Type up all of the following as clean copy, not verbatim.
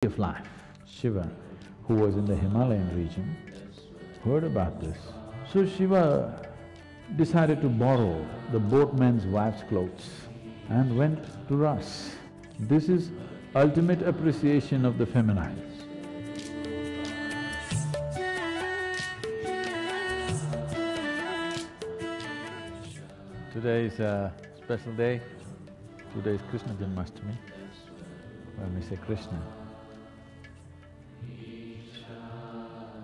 of life. Shiva, who was in the Himalayan region, heard about this. So Shiva decided to borrow the boatman's wife's clothes and went to Raas. This is ultimate appreciation of the feminine. Today is a special day. Today is Krishna Janmashtami. When we say Krishna,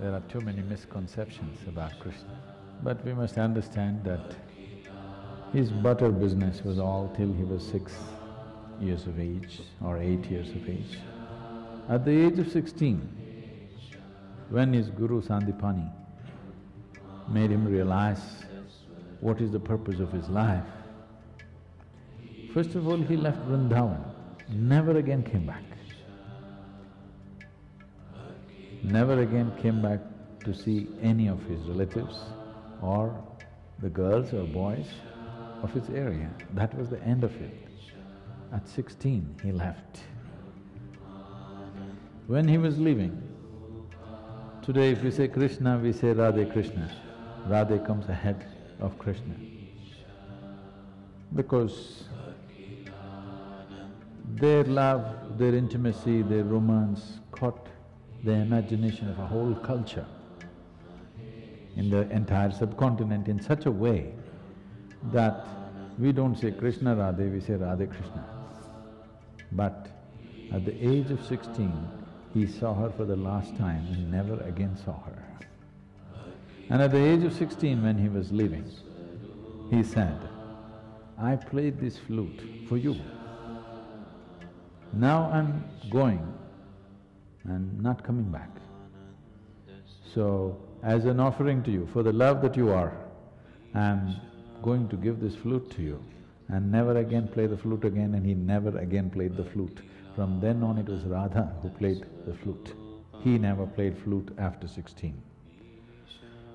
there are too many misconceptions about Krishna. But we must understand that his butter business was all till he was 6 years of age or 8 years of age. At the age of 16, when his guru Sandipani made him realize what is the purpose of his life, first of all he left Vrindavan, never again came back. Never again came back to see any of his relatives or the girls or boys of his area. That was the end of it. At 16, he left. When he was leaving, today if we say Krishna, we say Radhe Krishna. Radhe comes ahead of Krishna. Because their love, their intimacy, their romance caught the imagination of a whole culture in the entire subcontinent in such a way that we don't say Krishna Radhe, we say Radhe Krishna. But at the age of 16, he saw her for the last time and never again saw her. And at the age of 16, when he was leaving, he said, I played this flute for you. Now I'm going and not coming back. So, as an offering to you, for the love that you are, I'm going to give this flute to you and never again play the flute again. And he never again played the flute. From then on it was Radha who played the flute. He never played flute after 16.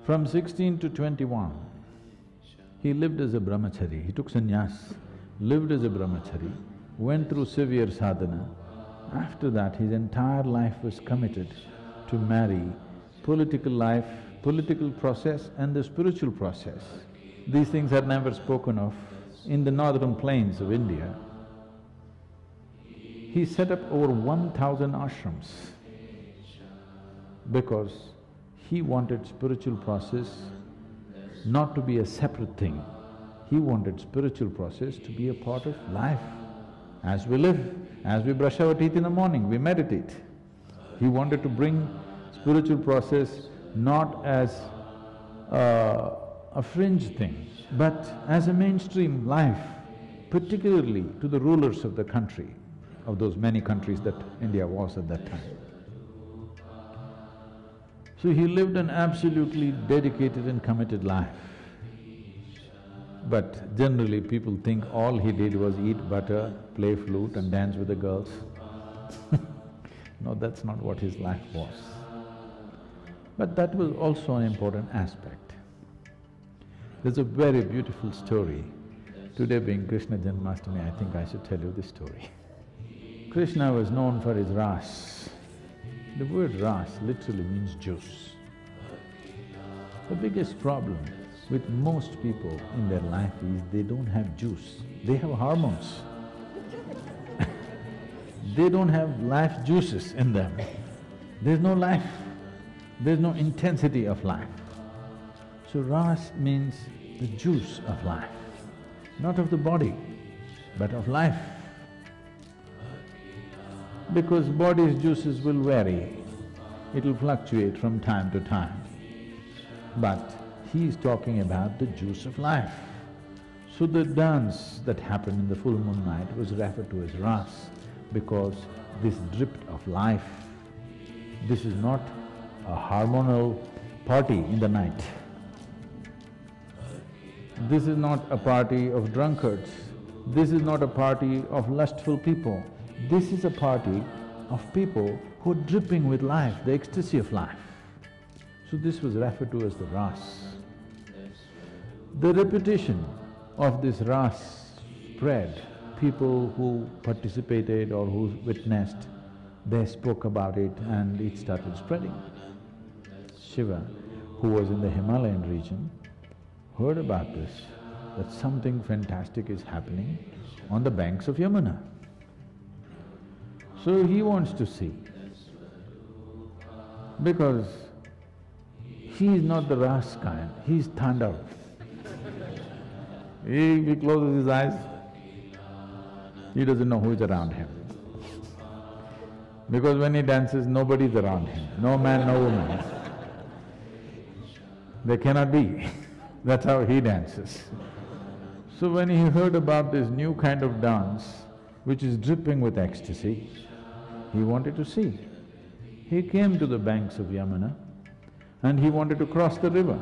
From 16 to 21, he lived as a brahmachari, he took sannyas, lived as a brahmachari, went through severe sadhana. After that, his entire life was committed to marry political life, political process and the spiritual process. These things are never spoken of. In the northern plains of India, he set up over 1,000 ashrams because he wanted spiritual process not to be a separate thing. He wanted spiritual process to be a part of life. As we live, as we brush our teeth in the morning, we meditate. He wanted to bring spiritual process not as a fringe thing, but as a mainstream life, particularly to the rulers of the country, of those many countries that India was at that time. So he lived an absolutely dedicated and committed life. But generally people think all he did was eat butter, play flute and dance with the girls. No, that's not what his life was. But that was also an important aspect. There's a very beautiful story. Today being Krishna Janmashtami, I think I should tell you this story. Krishna was known for his Raas. The word Raas literally means juice. The biggest problem with most people in their life is they don't have juice, they have hormones. They don't have life juices in them. There's no life, there's no intensity of life. So Raas means the juice of life, not of the body, but of life. Because body's juices will vary, it'll fluctuate from time to time. But he is talking about the juice of life. So the dance that happened in the full moon night was referred to as Raas because this dripped of life. This is not a hormonal party in the night. This is not a party of drunkards. This is not a party of lustful people. This is a party of people who are dripping with life, the ecstasy of life. So this was referred to as the Raas. The repetition of this Raas spread. People who participated or who witnessed they spoke about it and it started spreading. Shiva, who was in the Himalayan region, heard about this, that something fantastic is happening on the banks of Yamuna. So he wants to see, because he is not the Raas kind, he is Tandav. If he closes his eyes, he doesn't know who is around him. Because when he dances, nobody is around him, no man, no woman. They cannot be. That's how he dances. So when he heard about this new kind of dance, which is dripping with ecstasy, he wanted to see. He came to the banks of Yamuna and he wanted to cross the river.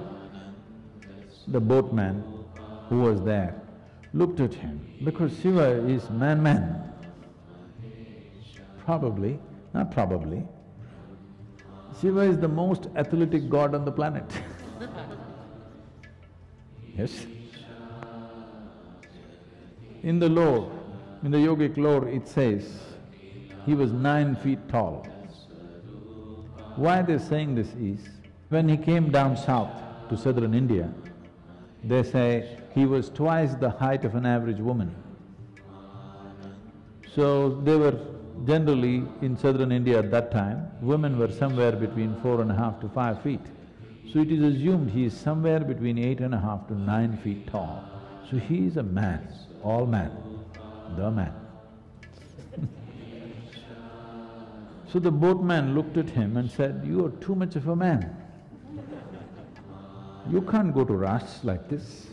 The boatman who was there looked at him, because Shiva is man. Probably, not probably, Shiva is the most athletic god on the planet. Yes? In the lore, in the yogic lore, it says he was 9 feet tall. Why they're saying this is, when he came down south to southern India, they say he was twice the height of an average woman. So they were generally, in southern India at that time, women were somewhere between 4.5 to 5 feet. So it is assumed he is somewhere between 8.5 to 9 feet tall. So he is a man, all man, the man. So the boatman looked at him and said, "You are too much of a man. You can't go to Raas like this.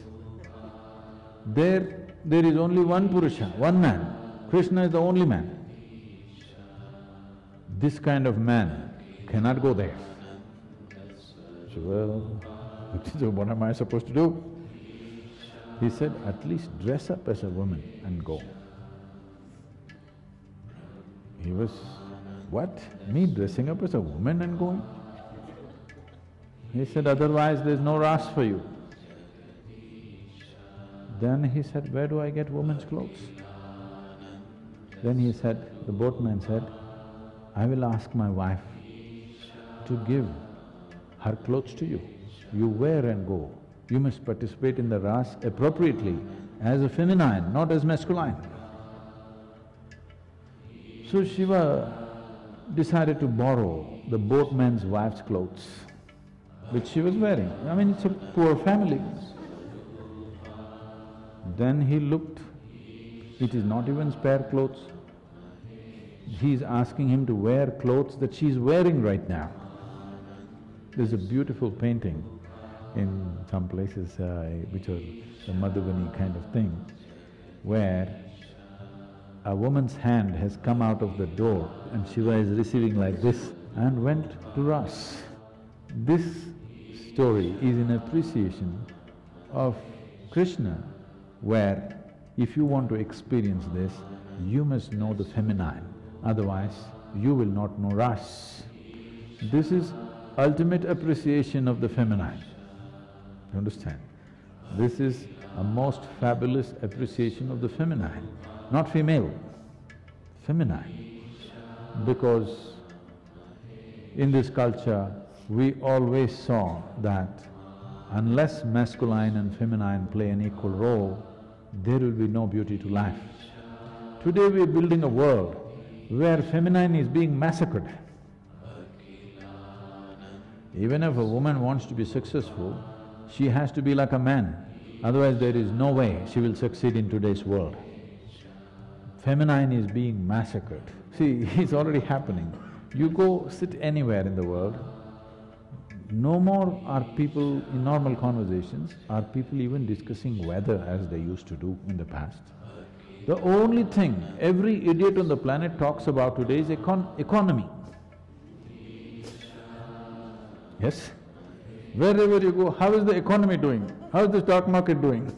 There is only one Purusha, one man. Krishna is the only man. This kind of man cannot go there." So, well, so what am I supposed to do? He said, "At least dress up as a woman and go." He was, "What? Me dressing up as a woman and going?" He said, "Otherwise there's no Raas for you." Then he said, "Where do I get women's clothes?" Then he said, the boatman said, "I will ask my wife to give her clothes to you. You wear and go. You must participate in the Raas appropriately, as a feminine, not as masculine." So Shiva decided to borrow the boatman's wife's clothes, which she was wearing. I mean, it's a poor family. Then he looked, it is not even spare clothes. He is asking him to wear clothes that she is wearing right now. There's a beautiful painting in some places which are the Madhubani kind of thing, where a woman's hand has come out of the door and Shiva is receiving like this and went to Raas. This story is in appreciation of Krishna, where if you want to experience this, you must know the feminine, otherwise you will not know Raas. This is ultimate appreciation of the feminine, you understand? This is a most fabulous appreciation of the feminine, not female, feminine. Because in this culture, we always saw that unless masculine and feminine play an equal role, there will be no beauty to life. Today we are building a world where feminine is being massacred. Even if a woman wants to be successful, she has to be like a man, otherwise there is no way she will succeed in today's world. Feminine is being massacred. See, it's already happening. You go sit anywhere in the world, no more are people in normal conversations, are people even discussing weather as they used to do in the past. The only thing every idiot on the planet talks about today is economy. Yes? Wherever you go, how is the economy doing? How is the stock market doing?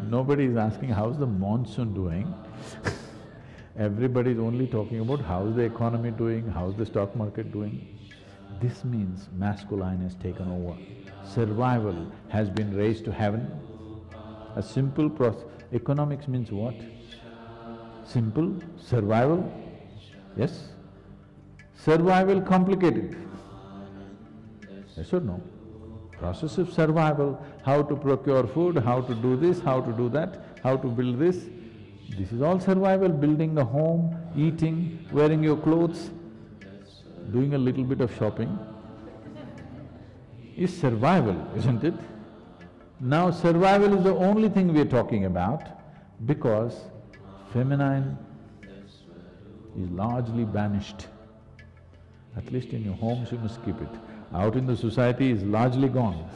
Nobody is asking how's the monsoon doing. Everybody is only talking about how's the economy doing, how's the stock market doing. This means masculine has taken over. Survival has been raised to heaven. A simple process. Economics means what? Simple survival? Yes? Survival complicated. Yes or no? Process of survival, how to procure food, how to do this, how to do that, how to build this. This is all survival, building a home, eating, wearing your clothes, doing a little bit of shopping is survival, isn't it? Now survival is the only thing we are talking about because feminine is largely banished. At least in your homes you must keep it. Out in the society is largely gone.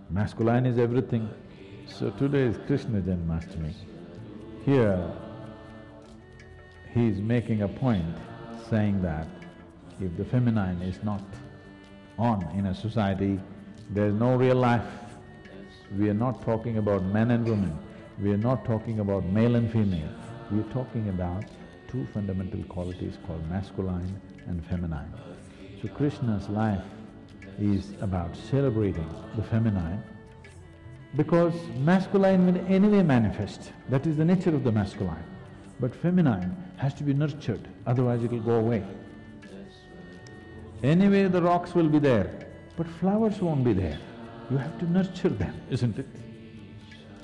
Masculine is everything. So today is Krishna Janmashtami. Here, he is making a point saying that if the feminine is not on in a society, there is no real life. We are not talking about men and women, we are not talking about male and female, we are talking about two fundamental qualities called masculine and feminine. So Krishna's life is about celebrating the feminine because masculine will anyway manifest, that is the nature of the masculine. But feminine has to be nurtured, otherwise it will go away. Anyway the rocks will be there, but flowers won't be there. You have to nurture them, isn't it?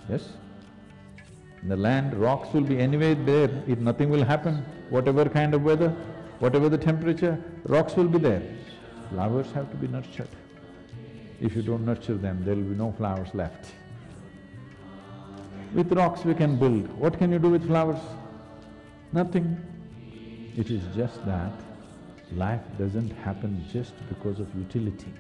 Yes? In the land, rocks will be anyway there, nothing will happen, whatever kind of weather, whatever the temperature, rocks will be there. Flowers have to be nurtured. If you don't nurture them, there will be no flowers left. With rocks we can build. What can you do with flowers? Nothing. It is just that life doesn't happen just because of utility.